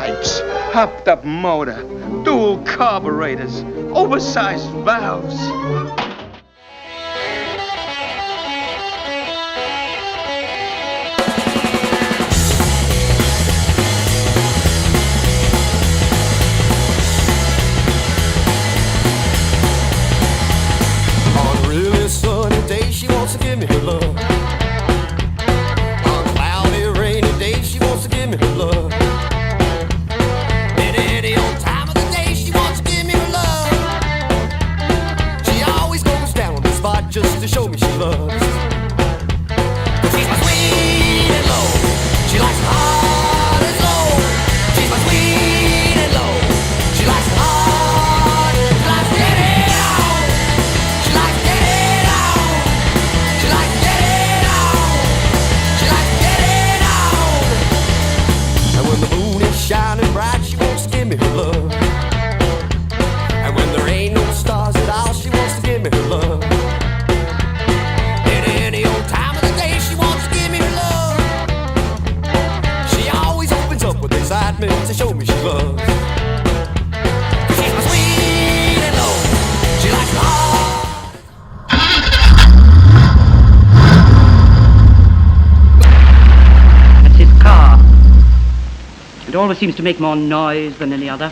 pipes, hopped-up motor, dual carburetors, oversized valves. On a really sunny day, she wants to give me her love. On a cloudy, rainy day, she wants to give me her love. Any old time of the day, she wants to give me her love. She always goes down on the spot just to show me she loves. 'Cause she's my sweet and low. She likes it hard and low. She's my sweet and low. She likes it hard. She likes to get it on. She likes to get it on. She likes to get it on. She likes to get it on. And when the moon is shining bright, she wants to give me her love. And when there ain't no stars at all, she wants to give me her love. Any old time of the day, she wants to give me her love. She always opens up with excitement to show me she loves. 'Cause she's my sweet and low. She likes it hard. That's his car. It always seems to make more noise than any other.